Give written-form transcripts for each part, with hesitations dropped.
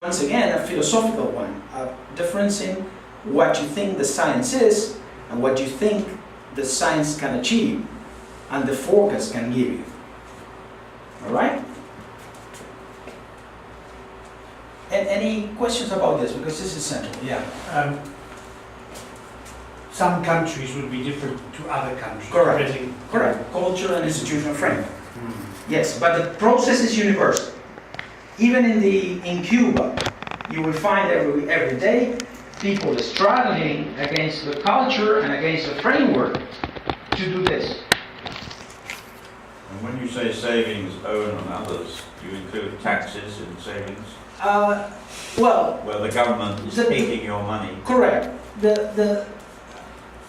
Once again, a philosophical one, a difference in what you think the science is and what you think the science can achieve and the forecast can give you. All right? And any questions about this? Because this is central. Yeah. Some countries would be different to other countries. Correct. Correct. Culture and institutional framework. Yes, but the process is universal. Even in Cuba, you will find every day people struggling against the culture and against the framework to do this. And when you say savings owed on others, do you include taxes in savings? Well, where the government is taking your money. Correct.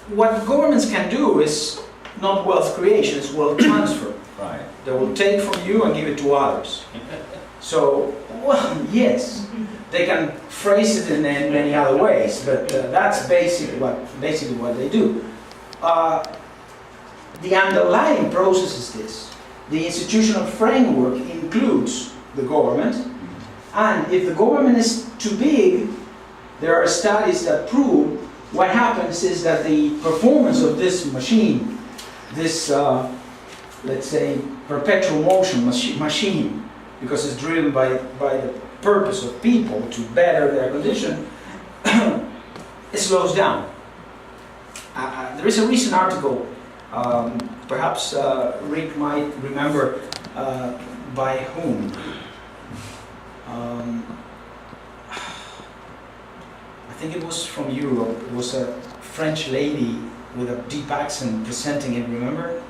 What governments can do is not wealth creation, it's wealth transfer. Right. They will take from you and give it to others. So, well, yes, they can phrase it in many other ways, but that's basically what they do. The underlying process is this. The institutional framework includes the government, and if the government is too big, there are studies that prove what happens is that the performance of this machine, this, let's say, perpetual motion machine, because it's driven by the purpose of people to better their condition, it slows down. There is a recent article, perhaps Rick might remember by whom. I think it was from Europe. It was a French lady with a deep accent presenting it, remember?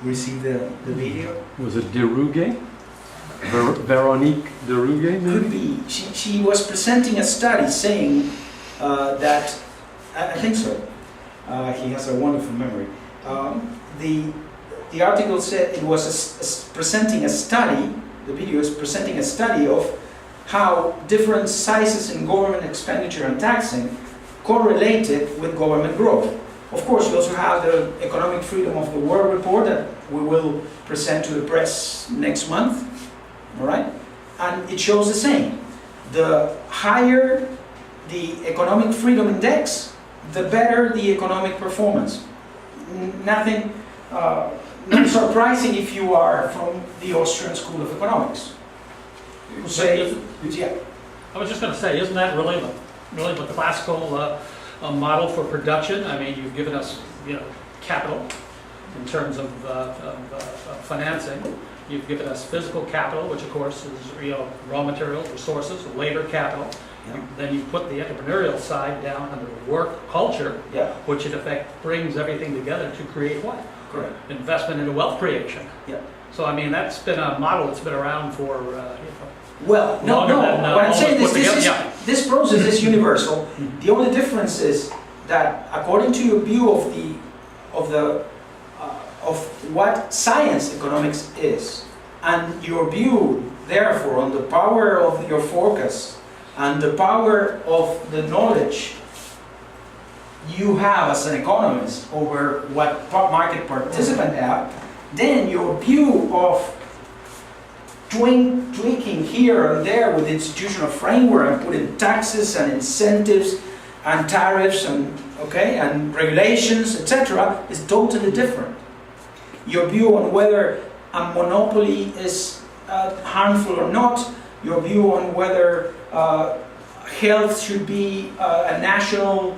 Received the video? Was it Derouget? Veronique Derouget? Could be. She was presenting a study saying that, I think so, he has a wonderful memory. The article said it was presenting a study, the video is presenting a study of how different sizes in government expenditure and taxing correlated with government growth. Of course, you also have the Economic Freedom of the World report that we will present to the press next month, all right? And it shows the same. The higher the economic freedom index, the better the economic performance. Nothing not surprising if you are from the Austrian School of Economics. Say, yeah. I was just going to say, isn't that really the classical model for production? I mean, you've given us, capital in terms of financing. You've given us physical capital, which of course is raw materials, resources, labor capital. Yeah. Then you put the entrepreneurial side down under work culture, Yeah. which in effect brings everything together to create what? Correct. Investment into wealth creation. Yeah. So I mean, that's been a model that's been around for Well, no. longer than, What I'm saying almost is put together. this process is universal. The only difference is that according to your view of what science economics is, and your view, therefore, on the power of your forecast and the power of the knowledge you have as an economist over what market participants have, then your view of tweaking here and there with institutional framework and putting taxes and incentives and tariffs and regulations, etc., is totally different. Your view on whether a monopoly is harmful or not, your view on whether health should be a national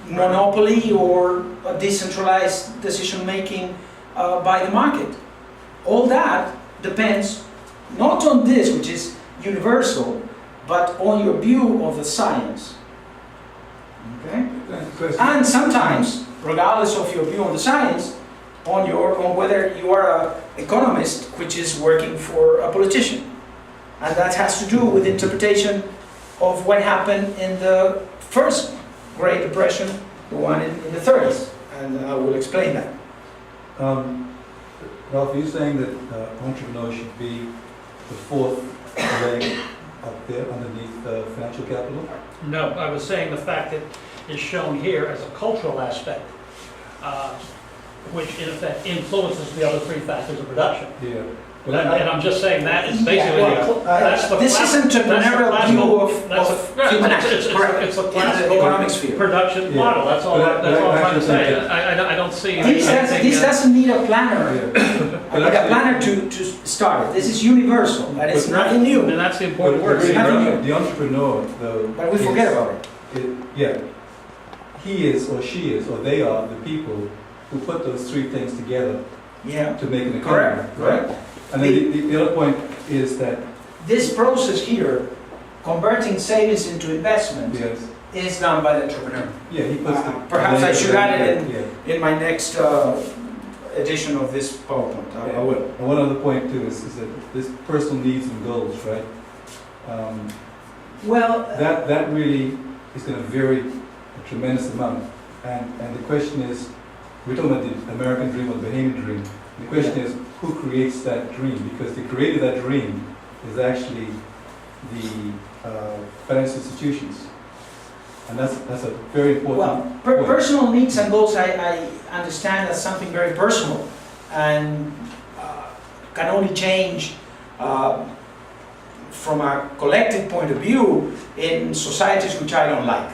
monopoly or a decentralized decision-making by the market. All that depends not on this, which is universal, but on your view of the science. Okay? And sometimes, regardless of your view on the science, on whether you are an economist which is working for a politician. And that has to do with interpretation of what happened in the first Great Depression, the one in the 30s. And I will explain that. Ralph, are you saying that entrepreneurs should be the fourth leg up there underneath financial capital? No, I was saying the fact that is shown here as a cultural aspect, which in effect influences the other three factors of production. Yeah. And I'm just saying that is basically, Yeah, well, that's the. this is entrepreneurial view of human action, correct? It's a In the classical economic sphere. production Yeah. model, that's all But I'm trying to say. actually- I don't see This anything. doesn't need a planner, But a actually- planner to start it. This is universal, and it's But- nothing new, And that's the But important word. It's nothing new. the entrepreneur, though. but we forget about it. Yeah. He is, or she is, or they are the people who put those three things together Yeah, to make an economy. correct, correct. And then the other point is that, This process here, converting savings into investment, yes, is done by the entrepreneur. yeah, he puts the. Perhaps I should add it Yeah. in my next edition of this PowerPoint. I will. And one other point too is that this personal needs and goals, right? Well, That really is going to vary a tremendous amount. And the question is, we're talking about the American dream or the Bahamian dream. The question is, who creates that dream? Because the creator of that dream is actually the financial institutions. And that's a very important well, point. personal needs and goals, I understand as something very personal and can only change from a collective point of view in societies which I don't like.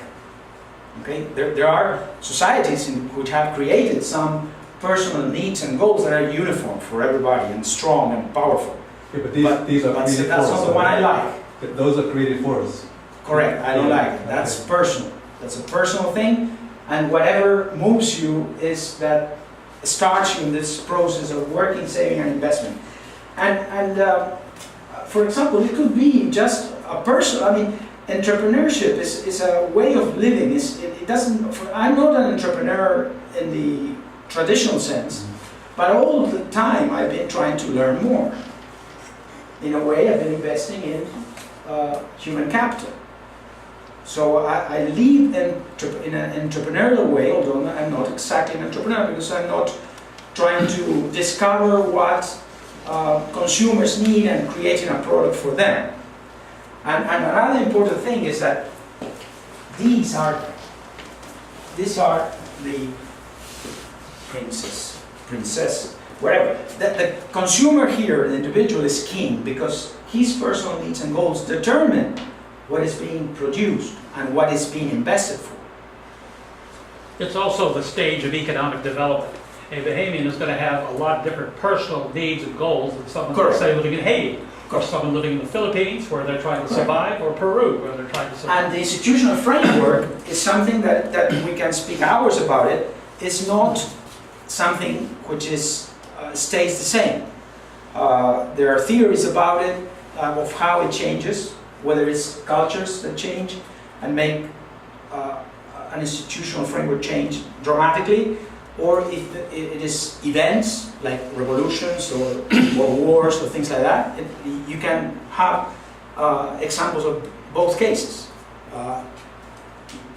Okay, there are societies which have created some personal needs and goals that are uniform for everybody and strong and powerful. Yeah, but these are But created that's for not us. the one I like. But those are created for us. Correct, I don't Yeah, like it. That's okay. personal. That's a personal thing, and whatever moves you is that starts you in this process of working, saving, and investment. And for example, it could be just a personal. I mean, entrepreneurship is a way of living. It doesn't. I'm not an entrepreneur in the traditional sense, but all the time I've been trying to learn more. In a way, I've been investing in human capital. So I live in an entrepreneurial way, although I'm not exactly an entrepreneur because I'm not trying to discover what consumers need and creating a product for them. And another important thing is that these are the princess, whatever. The consumer here, the individual, is king because his personal needs and goals determine what is being produced and what is being invested for. It's also the stage of economic development. A Bahamian is going to have a lot of different personal needs and goals than someone, Correct. say, living in Haiti, or someone living in the Philippines where they're trying to survive, or Peru where they're trying to survive. And the institutional framework is something that we can speak hours about it. It's not something which stays the same. There are theories about it, of how it changes, whether it's cultures that change and make an institutional framework change dramatically, or if it is events like revolutions or wars or things like that. You can have examples of both cases.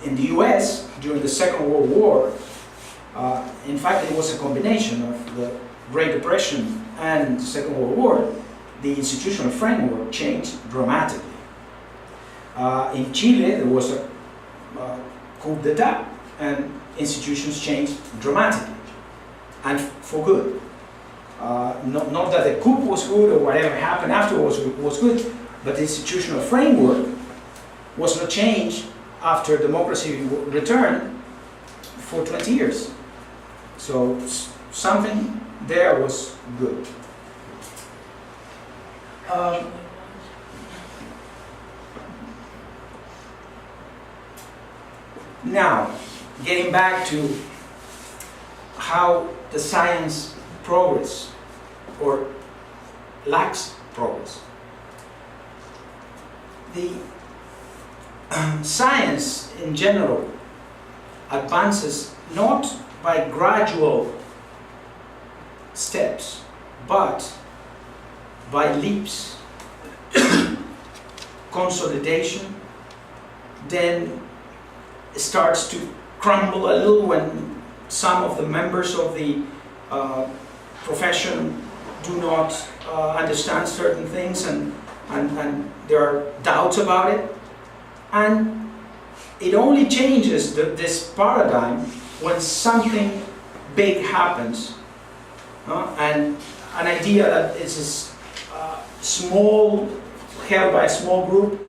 In the US, during the Second World War, in fact, it was a combination of the Great Depression and the Second World War. The institutional framework changed dramatically. In Chile, there was a coup d'etat, and institutions changed dramatically, and for good. Not that the coup was good or whatever happened afterwards was good, but the institutional framework was not changed after democracy returned for 20 years. So something there was good. Now, getting back to how the science progress or lacks progress. The science in general advances not by gradual steps, but by leaps, consolidation, then starts to crumble a little when some of the members of the profession do not understand certain things and there are doubts about it. And it only changes this paradigm when something big happens and an idea that is small, held by a small group,